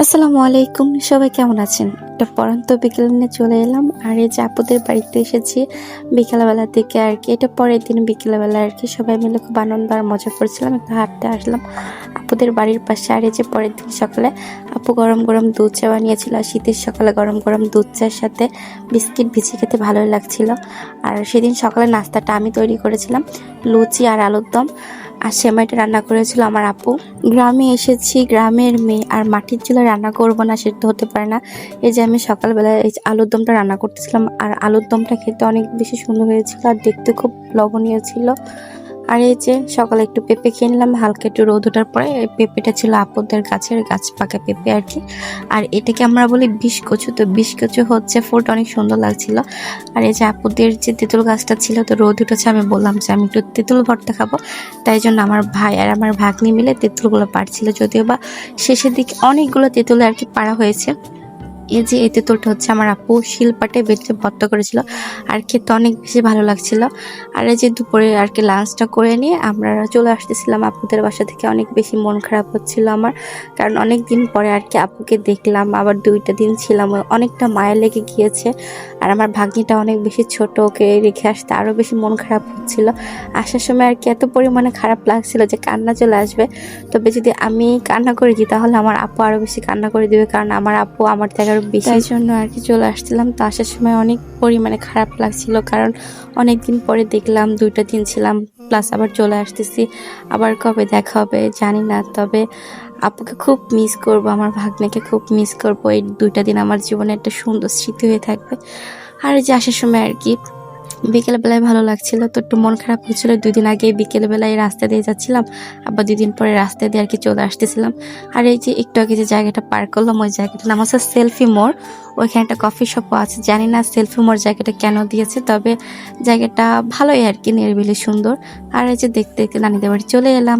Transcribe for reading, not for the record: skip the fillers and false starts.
আসসালামু আলাইকুম, সবাই কেমন আছেন? একটা পড়ন্ত বিকেল নিয়ে চলে এলাম। আর এই যে আপুদের বাড়িতে এসেছি বিকেলবেলা থেকে আর কি। এটা পরের দিন বিকেলবেলা আর কি। সবাই মিলে খুব আনন্দ আর মজা করছিলাম, একটু হাঁটতে আসলাম আপুদের বাড়ির পাশে। আর এই যে পরের দিন সকালে আপু গরম গরম দুধ চা বানিয়েছিল। আর শীতের সকালে গরম গরম দুধ চার সাথে বিস্কিট ভিজিয়ে খেতে ভালোই লাগছিল। আর সেদিন সকালে নাস্তাটা আমি তৈরি করেছিলাম, লুচি আর আলুর দম। আর সেমাইটা রান্না করেছিল আমার আপু। গ্রামে এসেছি, গ্রামের মেয়ে, আর মাটির চুলায় রান্না করবো না সেটা হতে পারে না। এই যে আমি সকালবেলা এই যে আলুর দমটা রান্না করতেছিলাম, আর আলুর দমটা খেতে অনেক বেশি সুন্দর হয়েছিল আর দেখতে খুব লবণীয় ছিল। আর এই যে সকালে একটু পেঁপে খেয়ে নিলাম, হালকা একটু রোদ ওঠার পরে। এই পেঁপেটা ছিল আপুদের গাছের গাছ পাকা পেঁপে আর কি। আর এটাকে আমরা বলি বিষ কচু। তো বিষ কচু হচ্ছে ফুলটা অনেক সুন্দর লাগছিল। আর এই যে আপুদের যে তেঁতুল গাছটা ছিল, তো রোদ উঠেছে, আমি বললাম যে আমি একটু তেঁতুল ভর্তা খাবো। তাই জন্য আমার ভাই আর আমার ভাগ্নি মিলে তেঁতুলগুলো পাড়ছিল, যদিও বা শেষের দিকে অনেকগুলো তেঁতুল আর কি পাড়া হয়েছে। এই যে এই তেঁতুলটা হচ্ছে আমার আপু শিলপাটে বেটে ভর্তা করেছিল, আর খেতে অনেক বেশি ভালো লাগছিল। আর এই যে দুপুরে আর কি লাঞ্চটা করে নিয়ে আমরা চলে আসতেছিলাম আপুদের বাসা থেকে। অনেক বেশি মন খারাপ হচ্ছিল আমার, কারণ অনেক দিন পরে আর কি আপুকে দেখলাম, আবার 2টা দিন ছিলাম, অনেকটা মায়া লেগে গিয়েছে। আর আমার ভাগ্নিটা অনেক বেশি ছোট, ওকে রেখে আসতে আরও বেশি মন খারাপ হচ্ছিল। আসার সময় আর কি এত পরিমাণে খারাপ লাগছিল যে কান্না চলে আসবে। তবে যদি আমি কান্না করে দিই তাহলে আমার আপু আরও বেশি কান্না করে দিবে, কারণ আমার আপু আমার থেকে আরও বেশি। তাই জন্য আর কি চলে আসছিলাম। তো আসার সময় অনেক পরিমাণে খারাপ লাগছিল, কারণ অনেক দিন পরে দেখলাম, 2টা দিন ছিলাম, প্লাস আবার চলে আসতেছি। আবার কবে দেখা হবে জানি না, তবে আপুকে খুব মিস করব, আমার ভাগ্নেকে খুব মিস করব। এই 2টা দিন আমার জীবনে একটা সুন্দর স্মৃতি হয়ে থাকবে। আর এই যে আসার সময় আর কি বিকেলবেলায় ভালো লাগছিল, তো একটু মন খারাপ হচ্ছিল। 2 দিন আগে বিকেলবেলায় রাস্তা দিয়ে যাচ্ছিলাম, আবার 2 দিন পরে রাস্তা দিয়ে আর কি চলে আসতেছিলাম। আর এই যে একটু আগে যে জায়গাটা পার করলাম, ওই জায়গাটার নাম হচ্ছে সেলফি মোড়। ওইখানে একটা কফি শপও আছে, জানি না সেলফি মোড় জায়গাটা কেন দিয়েছে, তবে জায়গাটা ভালোই আর কি, নিরিবিলি সুন্দর। আর এই যে দেখতে দেখতে নানিদের বাড়ি চলে এলাম।